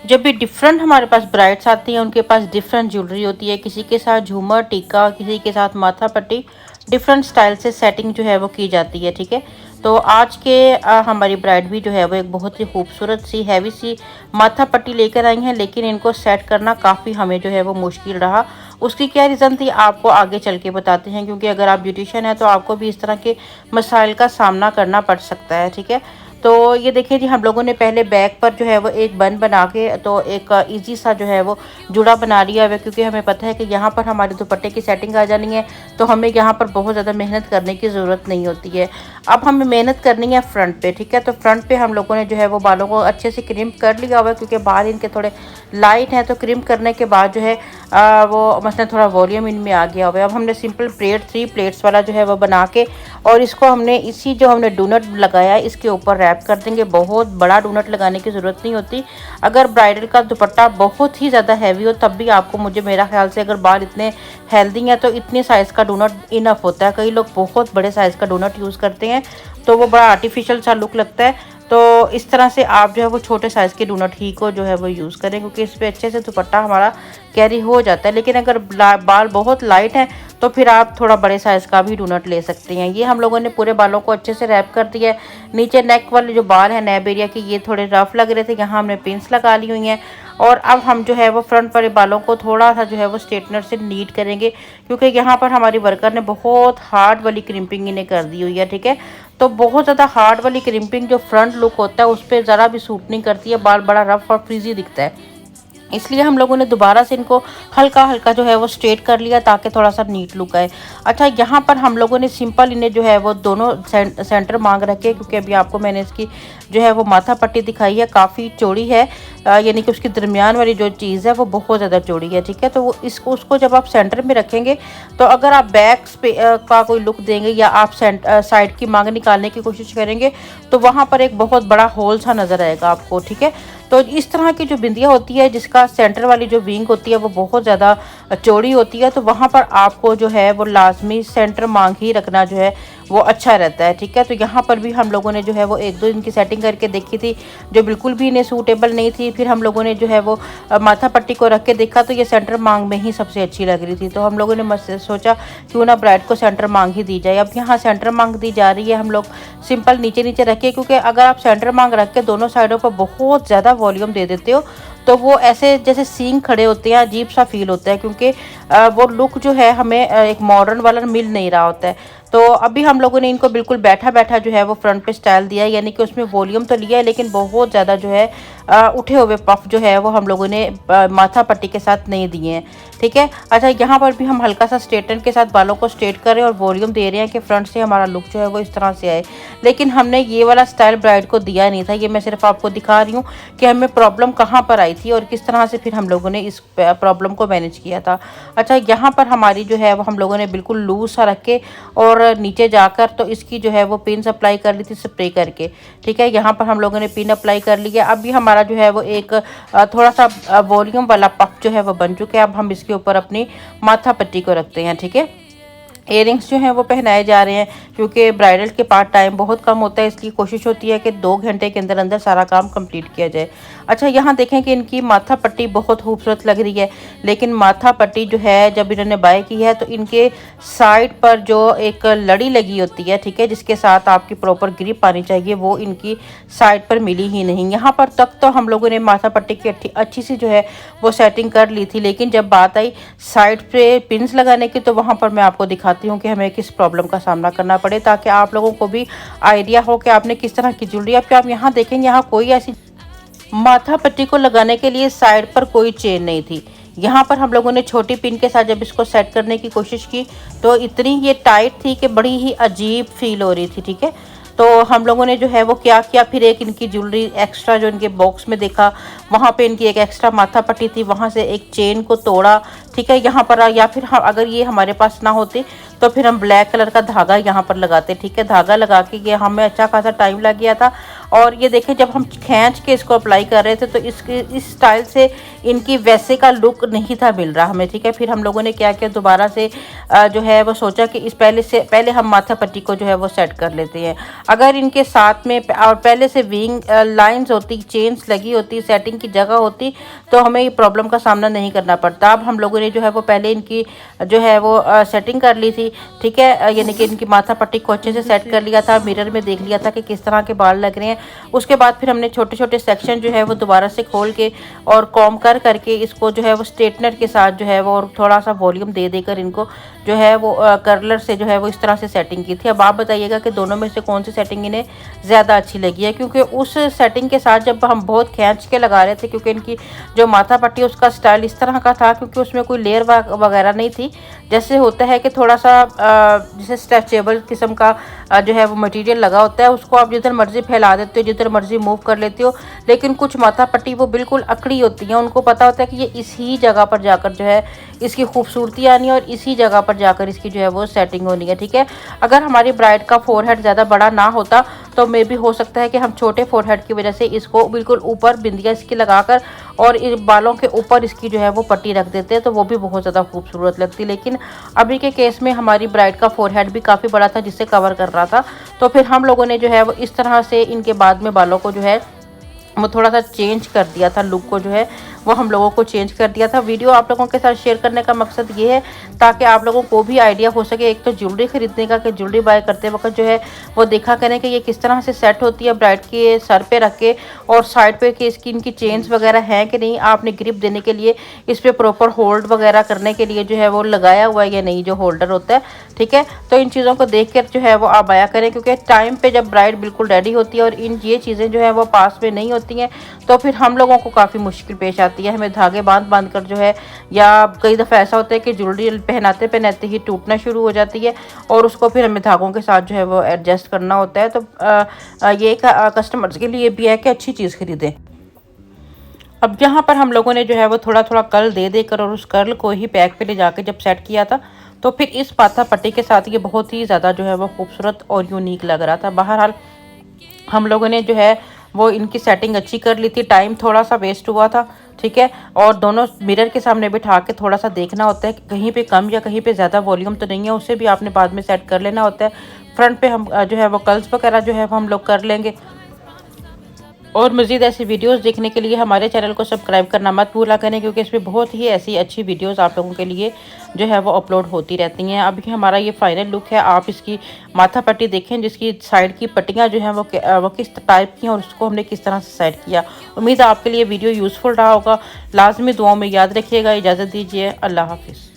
जब भी डिफरेंट हमारे पास ब्राइड्स आती हैं उनके पास डिफरेंट ज्वेलरी होती है, किसी के साथ झूमर टीका, किसी के साथ माथा पट्टी, डिफरेंट स्टाइल से सेटिंग जो है वो की जाती है। ठीक है, तो आज के हमारी ब्राइड भी जो है वो एक बहुत ही खूबसूरत सी हैवी सी माथा पट्टी लेकर आई हैं, लेकिन इनको सेट करना काफ़ी हमें जो है वो मुश्किल रहा। उसकी क्या रीज़न थी आपको आगे चल के बताते हैं, क्योंकि अगर आप ब्यूटिशियन हैं तो आपको भी इस तरह के मसाइल का सामना करना पड़ सकता है। ठीक है, तो ये देखिए जी, हम लोगों ने पहले बैक पर जो है वो एक बन बना के तो एक इजी सा जो है वो जुड़ा बना लिया है, क्योंकि हमें पता है कि यहाँ पर हमारे दुपट्टे की सेटिंग आ जानी है, तो हमें यहाँ पर बहुत ज़्यादा मेहनत करने की ज़रूरत नहीं होती है। अब हमें मेहनत करनी है फ्रंट पे। ठीक है, तो फ्रंट पे हम लोगों ने जो है वो बालों को अच्छे से क्रिम्प कर लिया हुआ है, क्योंकि बाल इनके थोड़े लाइट हैं, तो क्रिम्प करने के बाद जो है वो मतलब थोड़ा वॉल्यूम इनमें आ गया हुआ है। अब हमने सिंपल प्लेट 3 प्लेट्स वाला जो है वो बना के और इसको हमने इसी जो हमने डोनट लगाया है इसके ऊपर रैप कर देंगे। बहुत बड़ा डोनट लगाने की ज़रूरत नहीं होती। अगर ब्राइडल का दुपट्टा बहुत ही ज़्यादा हैवी हो तब भी आपको, मुझे मेरा ख्याल से अगर बाल इतने हेल्दी हैं तो इतने साइज़ का डोनट इनफ होता है। कई लोग बहुत बड़े साइज़ का डोनट यूज़ करते हैं तो वो बड़ा आर्टिफिशियल सा लुक लगता है। तो इस तरह से आप जो है वो छोटे साइज़ के डोनट ही को जो है वो यूज़ करें, क्योंकि इस पर अच्छे से दुपट्टा हमारा कैरी हो जाता है। लेकिन अगर बाल बहुत लाइट हैं तो फिर आप थोड़ा बड़े साइज़ का भी डोनट ले सकते हैं। ये हम लोगों ने पूरे बालों को अच्छे से रैप कर दिया है। नीचे नेक वाले जो बाल हैं नैब एरिया के, ये थोड़े रफ लग रहे थे, यहाँ हमने पिन्स लगा ली हुई हैं। और अब हम जो है वो फ्रंट वाले बालों को थोड़ा सा जो है वो स्ट्रेटनर से नीट करेंगे, क्योंकि यहाँ पर हमारी वर्कर ने बहुत हार्ड वाली क्रिम्पिंग इन्हें कर दी हुई है। ठीक है, तो बहुत ज़्यादा हार्ड वाली क्रिम्पिंग जो फ्रंट लुक होता है उस पर ज़रा भी सूट नहीं करती है, बाल बड़ा रफ और फ्रीजी दिखता है। इसलिए हम लोगों ने दोबारा से इनको हल्का हल्का जो है वो स्ट्रेट कर लिया ताकि थोड़ा सा नीट लुक आए। अच्छा, यहाँ पर हम लोगों ने सिंपल इन्हें जो है वो दोनों सेंटर मांग रखे, क्योंकि अभी आपको मैंने इसकी जो है वो माथा पट्टी दिखाई है, काफ़ी चौड़ी है, यानी कि उसकी दरमियान वाली जो चीज़ है वो बहुत ज़्यादा चौड़ी है। ठीक है, तो वो उसको जब आप सेंटर में रखेंगे तो अगर आप बैक का कोई लुक देंगे या आप साइड की मांग निकालने की कोशिश करेंगे तो वहाँ पर एक बहुत बड़ा होल सा नज़र आएगा आपको। ठीक है, तो इस तरह की जो बिंदिया होती है जिसका सेंटर वाली जो विंग होती है वो बहुत ज़्यादा चौड़ी होती है, तो वहाँ पर आपको जो है वो लाजमी सेंटर मांग ही रखना जो है वो अच्छा रहता है। ठीक है, तो यहाँ पर भी हम लोगों ने जो है वो 1-2 दिन की सेटिंग करके देखी थी जो बिल्कुल भी इन्हें सूटेबल नहीं थी। फिर हम लोगों ने जो है वो माथा पट्टी को रख के देखा तो ये सेंटर मांग में ही सबसे अच्छी लग रही थी, तो हम लोगों ने सोचा क्यों ना ब्राइड को सेंटर मांग ही दी जाए। अब यहाँ सेंटर मांग दी जा रही है, हम लोग सिंपल नीचे नीचे रखिए, क्योंकि अगर आप सेंटर मांग रख के दोनों साइडों पर बहुत ज़्यादा वॉल्यूम दे देते हो तो वो ऐसे जैसे सींग खड़े होते हैं, अजीब सा फील होता है, क्योंकि वो लुक जो है हमें एक मॉडर्न वाला मिल नहीं रहा होता है। तो अभी हम लोगों ने इनको बिल्कुल बैठा बैठा जो है वो फ्रंट पे स्टाइल दिया है, यानी कि उसमें वॉल्यूम तो लिया है लेकिन बहुत ज़्यादा जो है उठे हुए पफ जो है वो हम लोगों ने माथा पट्टी के साथ नहीं दिए हैं। ठीक है, अच्छा, यहाँ पर भी हम हल्का सा स्ट्रेटन के साथ बालों को स्ट्रेट करें और वॉल्यूम दे रहे हैं कि फ्रंट से हमारा लुक जो है वो इस तरह से आए, लेकिन हमने ये वाला स्टाइल ब्राइड को दिया नहीं था। ये मैं सिर्फ आपको दिखा रही हूँ कि हमें प्रॉब्लम कहाँ पर आई थी और किस तरह से फिर हम लोगों ने इस प्रॉब्लम को मैनेज किया था। अच्छा, यहाँ पर हमारी जो है वो हम लोगों ने बिल्कुल लूज सा रख के और नीचे जाकर तो इसकी जो है वो पिन अप्लाई कर ली थी स्प्रे करके। ठीक है, यहाँ पर हम लोगों ने पिन अप्लाई कर लिया। अभी हमारा जो है वो एक थोड़ा सा वॉल्यूम वाला पफ जो है वो बन चुका है। अब हम इसके ऊपर अपनी माथा पट्टी को रखते हैं। ठीक है, इयरिंग्स जो हैं वो पहनाए जा रहे हैं, क्योंकि ब्राइडल के पास टाइम बहुत कम होता है, इसलिए कोशिश होती है कि 2 घंटे के अंदर अंदर सारा काम कंप्लीट किया जाए। अच्छा, यहाँ देखें कि इनकी माथा पट्टी बहुत खूबसूरत लग रही है, लेकिन माथा पट्टी जो है जब इन्होंने बाय की है तो इनके साइड पर जो एक लड़ी लगी होती है, ठीक है, जिसके साथ आपकी प्रॉपर ग्रिप आनी चाहिए, वो इनकी साइड पर मिली ही नहीं। यहाँ पर तक तो हम लोगों ने माथा पट्टी की अच्छी सी जो है वो सेटिंग कर ली थी, लेकिन जब बात आई साइड पे पिन्स लगाने की तो वहाँ पर मैं आपको दिखाती हूँ कि हमें किस प्रॉब्लम का सामना करना पड़े, ताकि आप लोगों को भी आइडिया हो कि आपने किस तरह की ज्वेलरी। अब आप यहाँ देखेंगे, यहाँ कोई ऐसी माथा पट्टी को लगाने के लिए साइड पर कोई चेन नहीं थी। यहाँ पर हम लोगों ने छोटी पिन के साथ जब इसको सेट करने की कोशिश की तो इतनी ये टाइट थी कि बड़ी ही अजीब फील हो रही थी। ठीक है, तो हम लोगों ने जो है वो क्या किया, फिर एक इनकी ज्वेलरी एक्स्ट्रा जो इनके बॉक्स में देखा, वहाँ पे इनकी एक एक्स्ट्रा माथा पट्टी थी, वहाँ से एक चेन को तोड़ा। ठीक है, यहाँ पर या फिर अगर ये हमारे पास ना होती तो फिर हम ब्लैक कलर का धागा यहाँ पर लगाते। ठीक है, धागा लगा के ये हमें अच्छा खासा टाइम लग गया था। और ये देखें जब हम खींच के इसको अप्लाई कर रहे थे तो इस स्टाइल से इनकी वैसे का लुक नहीं था मिल रहा हमें, ठीक है। फिर हम लोगों ने क्या किया, दोबारा से जो है वो सोचा कि इस पहले हम माथा पट्टी को जो है वो सेट कर लेते हैं। अगर इनके साथ में और पहले से विंग लाइंस होती, चेन्स लगी होती, सेटिंग की जगह होती, तो हमें ये प्रॉब्लम का सामना नहीं करना पड़ता। अब हम लोगों ने जो है वो पहले इनकी जो है वो सेटिंग कर ली थी, ठीक है, यानी कि इनकी माथा पट्टी को अच्छे से सेट कर लिया था, मिरर में देख लिया था कि किस तरह के बाल लग रहे हैं। उसके बाद फिर हमने छोटे छोटे सेक्शन जो है वो दोबारा से खोल के और कॉम करके इसको जो है वो स्ट्रेटनर के साथ जो है वो और थोड़ा सा वॉल्यूम दे देकर इनको जो है वो कर्लर से जो है वो इस तरह से सेटिंग की थी। अब आप बताइएगा कि दोनों में से कौन सी सेटिंग इन्हें ज़्यादा अच्छी लगी है, क्योंकि उस सेटिंग के साथ जब हम बहुत खींच के लगा रहे थे, क्योंकि इनकी जो माथा पट्टी उसका स्टाइल इस तरह का था, क्योंकि उसमें कोई लेयर वगैरह नहीं थी। जैसे होता है कि थोड़ा सा जैसे स्ट्रेचेबल किस्म का जो है वो मटेरियल लगा होता है, उसको आप जिधर मर्जी फैला देते हो, जिधर मर्जी मूव कर लेते हो। लेकिन कुछ माथा पट्टी वो बिल्कुल अकड़ी होती हैं, उनको पता होता है कि ये इसी जगह पर जाकर जो है इसकी खूबसूरती आनी है और इसी जगह पर जाकर इसकी जो है वो सेटिंग होनी है, ठीक है। अगर हमारी ब्राइड का फोरहेड ज़्यादा बड़ा ना होता तो मे भी हो सकता है कि हम छोटे फोरहेड की वजह से इसको बिल्कुल ऊपर बिंदिया इसकी लगाकर और इन बालों के ऊपर इसकी जो है वो पट्टी रख देते हैं, तो वो भी बहुत ज़्यादा खूबसूरत लगती। लेकिन अभी के केस में हमारी ब्राइड का फोरहेड भी काफ़ी बड़ा था जिससे कवर कर रहा था, तो फिर हम लोगों ने जो है वो इस तरह से इनके बाद में बालों को जो है वो थोड़ा सा चेंज कर दिया था, लुक को जो है वो हम लोगों को चेंज कर दिया था। वीडियो आप लोगों के साथ शेयर करने का मकसद ये है ताकि आप लोगों को भी आइडिया हो सके, एक तो ज्वेलरी खरीदने का कि ज्वेलरी बाय करते वक्त जो है वो देखा करें कि ये किस तरह से सेट होती है ब्राइड के सर पे रख के, और साइड पे कि इसकी इनकी चेन्स वगैरह हैं कि नहीं, आपने ग्रिप देने के लिए इस पर प्रॉपर होल्ड वगैरह करने के लिए जो है वो लगाया हुआ है या नहीं, जो होल्डर होता है, ठीक है। तो इन चीज़ों को देख कर जो है वो आप आया करें, क्योंकि टाइम पे जब ब्राइड बिल्कुल रेडी होती है और ये चीज़ें जो है वो पास में नहीं होती हैं, तो फिर हम लोगों को काफ़ी मुश्किल पेश आती है। हमें धागे बांध कर जो है, या कई दफ़ा ऐसा होता है कि ज्वेलरी पहनाते पहनाते ही टूटना शुरू हो जाती है और उसको फिर हमें धागों के साथ जो है वो एडजस्ट करना होता है। तो ये कस्टमर्स के लिए भी है कि अच्छी चीज़ खरीदें। अब यहाँ पर हम लोगों ने जो है वो थोड़ा थोड़ा कर्ल दे देकर और उस कर्ल को ही बैक पे ले जाकर जब सेट किया था, तो फिर इस माथा पट्टी के साथ ये बहुत ही ज़्यादा जो है वो खूबसूरत और यूनिक लग रहा था। बहरहाल हम लोगों ने जो है वो इनकी सेटिंग अच्छी कर ली थी, टाइम थोड़ा सा वेस्ट हुआ था, ठीक है। और दोनों मिरर के सामने बिठा के थोड़ा सा देखना होता है कि कहीं पे कम या कहीं पे ज़्यादा वॉल्यूम तो नहीं है, उसे भी आपने बाद में सेट कर लेना होता है। फ्रंट पे हम जो है वो कर्ल्स वगैरह जो है वो हम लोग कर लेंगे। और मज़ीद ऐसी वीडियोस देखने के लिए हमारे चैनल को सब्सक्राइब करना मत भूला करें, क्योंकि इसमें बहुत ही ऐसी अच्छी वीडियोस आप लोगों के लिए जो है वो अपलोड होती रहती हैं। अभी हमारा ये फाइनल लुक है, आप इसकी माथा पट्टी देखें जिसकी साइड की पट्टियाँ जो हैं वो किस टाइप की हैं और उसको हमने किस तरह से सेट किया। उम्मीद है आपके लिए वीडियो यूज़फुल रहा होगा। लाजमी दुआओं में याद रखिएगा। इजाज़त दीजिए, अल्लाह हाफिज़।